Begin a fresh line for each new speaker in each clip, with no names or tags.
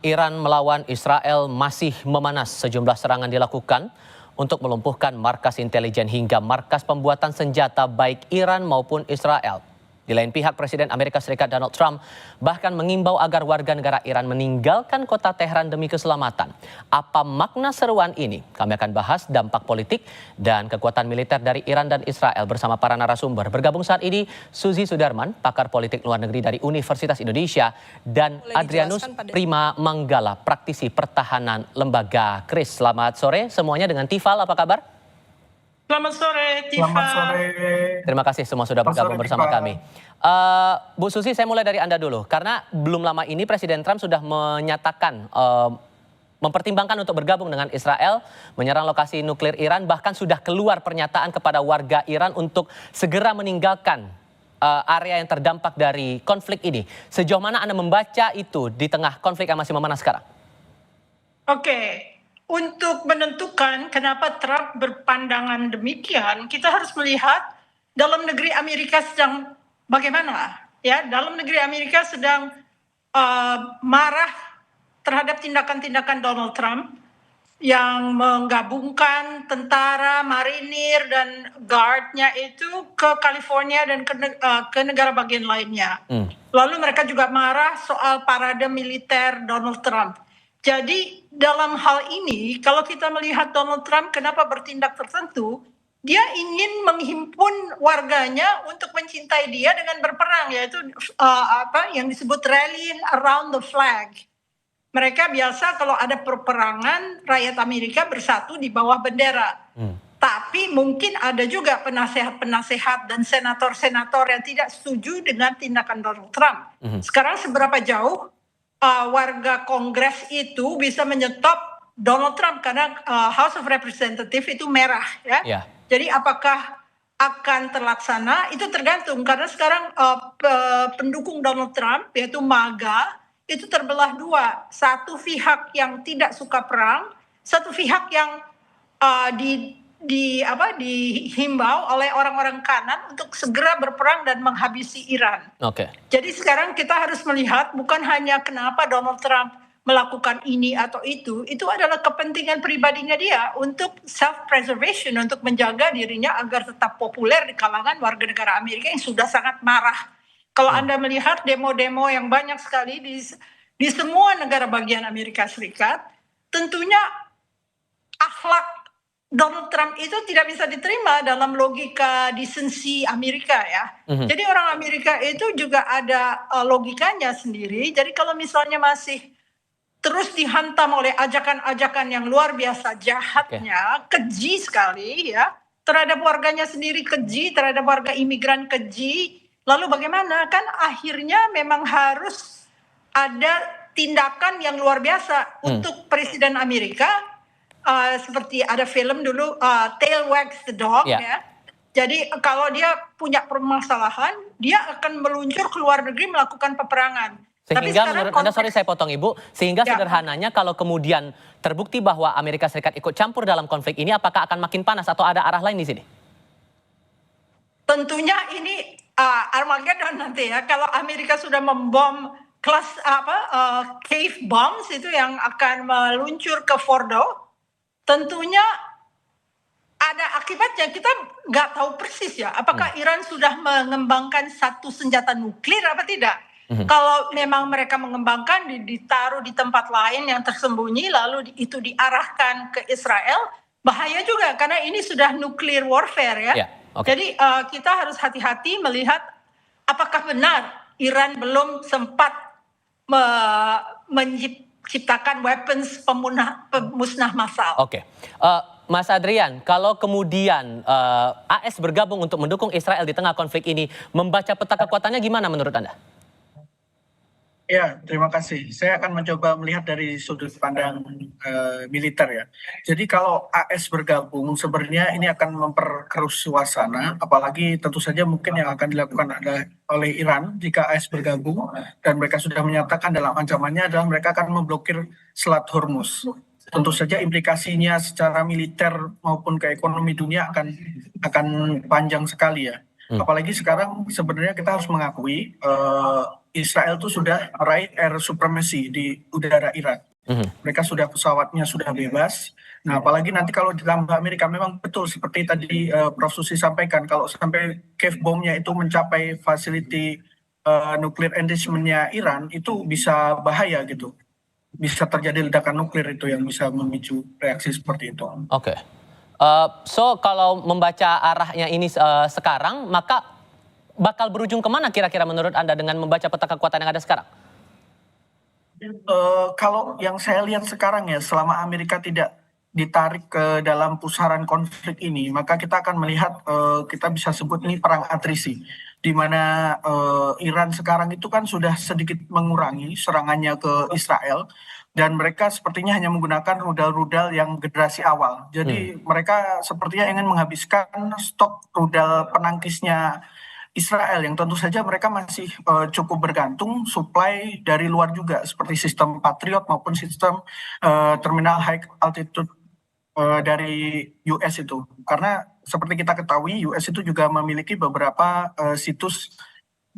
Iran melawan Israel masih memanas. Sejumlah serangan dilakukan untuk melumpuhkan markas intelijen hingga markas pembuatan senjata baik Iran maupun Israel. Di lain pihak, Presiden Amerika Serikat Donald Trump bahkan mengimbau agar warga negara Iran meninggalkan kota Teheran demi keselamatan. Apa makna seruan ini? Kami akan bahas dampak politik dan kekuatan militer dari Iran dan Israel bersama para narasumber. Bergabung saat ini Suzy Sudarman, pakar politik luar negeri dari Universitas Indonesia, dan Adrianus Prima Manggala, praktisi pertahanan lembaga KRIS. Selamat sore semuanya, dengan Tifal, apa kabar?
Selamat sore, Tifa.
Selamat sore.
Terima kasih semua sudah bergabung bersama kami. Bu Susi, saya mulai dari Anda dulu. Karena belum lama ini Presiden Trump sudah menyatakan mempertimbangkan untuk bergabung dengan Israel, menyerang lokasi nuklir Iran, bahkan sudah keluar pernyataan kepada warga Iran untuk segera meninggalkan area yang terdampak dari konflik ini. Sejauh mana Anda membaca itu di tengah konflik yang masih memanas sekarang?
Oke. Untuk menentukan kenapa Trump berpandangan demikian, kita harus melihat dalam negeri Amerika sedang bagaimana. Ya, dalam negeri Amerika sedang marah terhadap tindakan-tindakan Donald Trump yang menggabungkan tentara, marinir, dan guardnya itu ke California dan ke negara bagian lainnya. Lalu mereka juga marah soal parade militer Donald Trump. Jadi dalam hal ini, kalau kita melihat Donald Trump kenapa bertindak tertentu, dia ingin menghimpun warganya untuk mencintai dia dengan berperang, yaitu yang disebut rallying around the flag. Mereka biasa kalau ada peperangan, rakyat Amerika bersatu di bawah bendera. Tapi mungkin ada juga penasehat-penasehat dan senator-senator yang tidak setuju dengan tindakan Donald Trump. Sekarang seberapa jauh warga Kongres itu bisa menyetop Donald Trump, karena House of Representatives itu merah, ya. Yeah. Jadi apakah akan terlaksana itu tergantung, karena sekarang pendukung Donald Trump yaitu MAGA itu terbelah dua, satu pihak yang tidak suka perang, satu pihak yang dihimbau oleh orang-orang kanan untuk segera berperang dan menghabisi Iran. Jadi sekarang kita harus melihat bukan hanya kenapa Donald Trump melakukan ini atau itu adalah kepentingan pribadinya dia untuk self-preservation, untuk menjaga dirinya agar tetap populer di kalangan warga negara Amerika yang sudah sangat marah. Kalau Anda melihat demo-demo yang banyak sekali di semua negara bagian Amerika Serikat, tentunya akhlak Donald Trump itu tidak bisa diterima dalam logika desensi Amerika, ya. Jadi orang Amerika itu juga ada logikanya sendiri. Jadi kalau misalnya masih terus dihantam oleh ajakan-ajakan yang luar biasa jahatnya, keji sekali, ya, terhadap warganya sendiri keji, terhadap warga imigran keji, lalu bagaimana? Kan akhirnya memang harus ada tindakan yang luar biasa untuk Presiden Amerika. Seperti ada film dulu Tail Wags the Dog, ya. Jadi kalau dia punya permasalahan, dia akan meluncur ke luar negeri melakukan peperangan.
Sehingga menurut Anda, sorry saya potong Ibu, sehingga sederhananya kalau kemudian terbukti bahwa Amerika Serikat ikut campur dalam konflik ini, apakah akan makin panas atau ada arah lain di sini?
Tentunya ini Armageddon nanti, ya. Kalau Amerika sudah membom cave bombs itu yang akan meluncur ke Fordo, tentunya ada akibatnya. Kita nggak tahu persis, ya, apakah Iran sudah mengembangkan satu senjata nuklir apa tidak. Kalau memang mereka mengembangkan, ditaruh di tempat lain yang tersembunyi, lalu itu diarahkan ke Israel, bahaya juga karena ini sudah nuclear warfare, ya. Jadi kita harus hati-hati melihat apakah benar Iran belum sempat menciptakan weapons pemusnah massal.
Mas Adrian, kalau kemudian AS bergabung untuk mendukung Israel di tengah konflik ini, membaca peta kekuatannya gimana menurut Anda?
Ya, terima kasih. Saya akan mencoba melihat dari sudut pandang militer, ya. Jadi kalau AS bergabung sebenarnya ini akan memperkeruh suasana, apalagi tentu saja mungkin yang akan dilakukan oleh Iran jika AS bergabung, dan mereka sudah menyatakan dalam ancamannya adalah mereka akan memblokir Selat Hormuz. Tentu saja implikasinya secara militer maupun ke ekonomi dunia akan panjang sekali, ya. Apalagi sekarang sebenarnya kita harus mengakui Israel tuh sudah meraih air supremacy di udara Iran. Mereka sudah pesawatnya sudah bebas. Nah, apalagi nanti kalau ditambah Amerika, memang betul seperti tadi Prof. Susi sampaikan, kalau sampai cave bomb-nya itu mencapai facility nuklir enrichment-nya Iran, itu bisa bahaya gitu. Bisa terjadi ledakan nuklir itu yang bisa memicu reaksi seperti itu.
Oke. So kalau membaca arahnya ini sekarang, maka bakal berujung kemana kira-kira menurut Anda dengan membaca peta kekuatan yang ada sekarang?
Kalau yang saya lihat sekarang ya, selama Amerika tidak ditarik ke dalam pusaran konflik ini, maka kita akan melihat kita bisa sebut ini perang atrisi, di mana Iran sekarang itu kan sudah sedikit mengurangi serangannya ke Israel, dan mereka sepertinya hanya menggunakan rudal-rudal yang generasi awal. Jadi mereka sepertinya ingin menghabiskan stok rudal penangkisnya Israel yang tentu saja mereka masih cukup bergantung supply dari luar juga, seperti sistem Patriot maupun sistem terminal high altitude dari US itu. Karena seperti kita ketahui US itu juga memiliki beberapa situs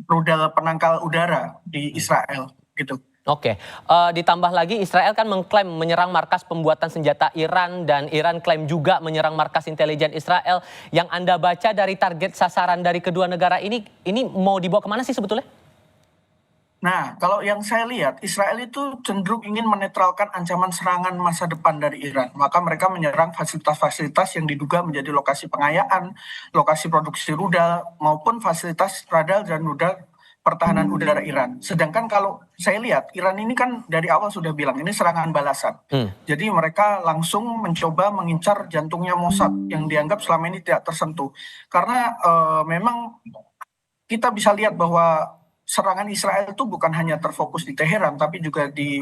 rudal penangkal udara di Israel gitu.
Oke, ditambah lagi Israel kan mengklaim menyerang markas pembuatan senjata Iran dan Iran klaim juga menyerang markas intelijen Israel. Yang Anda baca dari target sasaran dari kedua negara ini mau dibawa kemana sih sebetulnya?
Nah, kalau yang saya lihat, Israel itu cenderung ingin menetralkan ancaman serangan masa depan dari Iran. Maka mereka menyerang fasilitas-fasilitas yang diduga menjadi lokasi pengayaan, lokasi produksi rudal, maupun fasilitas radar dan rudal pertahanan udara Iran. Sedangkan kalau saya lihat, Iran ini kan dari awal sudah bilang, ini serangan balasan. Jadi mereka langsung mencoba mengincar jantungnya Mossad yang dianggap selama ini tidak tersentuh. Karena memang kita bisa lihat bahwa serangan Israel itu bukan hanya terfokus di Teheran, tapi juga di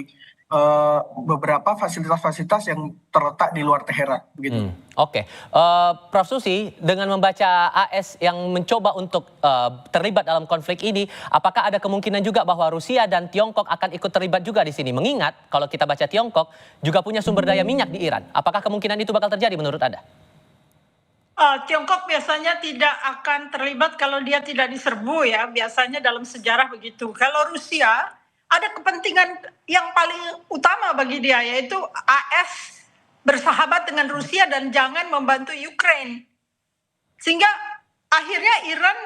beberapa fasilitas-fasilitas yang terletak di luar Teheran. Gitu.
Oke, Prof. Susi, dengan membaca AS yang mencoba untuk terlibat dalam konflik ini, apakah ada kemungkinan juga bahwa Rusia dan Tiongkok akan ikut terlibat juga di sini? Mengingat kalau kita baca Tiongkok juga punya sumber daya minyak di Iran. Apakah kemungkinan itu bakal terjadi menurut Anda?
Tiongkok biasanya tidak akan terlibat kalau dia tidak diserbu ya, biasanya dalam sejarah begitu. Kalau Rusia ada kepentingan yang paling utama bagi dia, yaitu AS bersahabat dengan Rusia dan jangan membantu Ukraine. Sehingga akhirnya Iran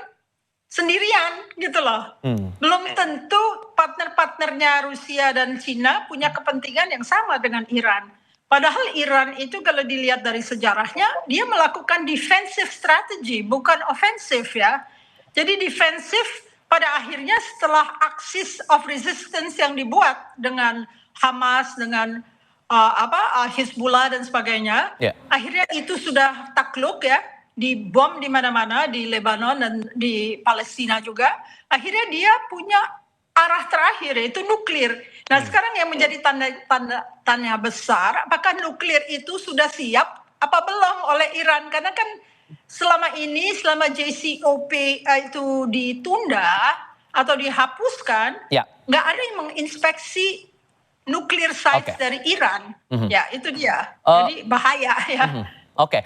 sendirian gitu loh. Belum tentu partner-partnernya Rusia dan Cina punya kepentingan yang sama dengan Iran. Padahal Iran itu kalau dilihat dari sejarahnya, dia melakukan defensive strategy, bukan ofensif ya. Jadi defensif pada akhirnya setelah axis of resistance yang dibuat dengan Hamas, dengan Hizbullah dan sebagainya, akhirnya itu sudah takluk ya, dibom di mana-mana, di Lebanon dan di Palestina juga. Akhirnya dia punya arah terakhir yaitu nuklir. Nah sekarang yang menjadi tanda besar, apakah nuklir itu sudah siap apa belum oleh Iran? Karena kan selama ini, selama JCPOA itu ditunda atau dihapuskan, nggak ada yang menginspeksi nuklir sites dari Iran. Ya itu dia, jadi bahaya ya.
Oke,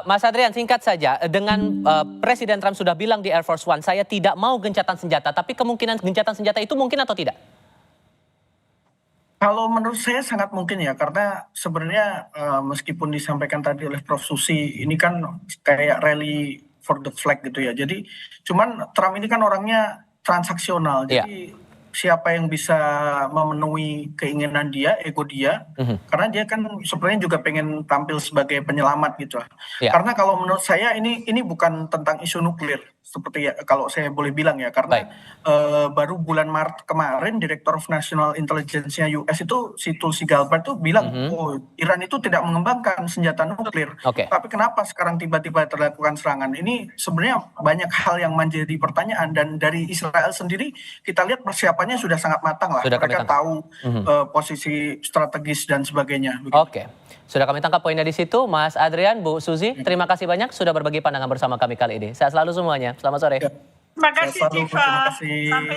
Mas Adrian, singkat saja, dengan Presiden Trump sudah bilang di Air Force One, saya tidak mau gencatan senjata, tapi kemungkinan gencatan senjata itu mungkin atau tidak?
Kalau menurut saya sangat mungkin ya, karena sebenarnya meskipun disampaikan tadi oleh Prof. Susi, ini kan kayak rally for the flag gitu ya. Jadi cuman Trump ini kan orangnya transaksional, jadi siapa yang bisa memenuhi keinginan dia, ego dia, karena dia kan sebenarnya juga pengen tampil sebagai penyelamat gitu. Karena kalau menurut saya ini bukan tentang isu nuklir, seperti ya, kalau saya boleh bilang ya, karena baru bulan Maret kemarin Director of National Intelligence-nya US itu si Tulsi Gabbard tuh bilang, oh Iran itu tidak mengembangkan senjata nuklir, tapi kenapa sekarang tiba-tiba terlakukan serangan? Ini sebenarnya banyak hal yang menjadi pertanyaan, dan dari Israel sendiri kita lihat persiapannya sudah sangat matang lah. Mereka tahu posisi strategis dan sebagainya.
Oke, sudah kami tangkap poinnya di situ. Mas Adrian, Bu Susi, terima kasih banyak sudah berbagi pandangan bersama kami kali ini. Sehat selalu semuanya. Selamat sore.
Terima kasih, Civa.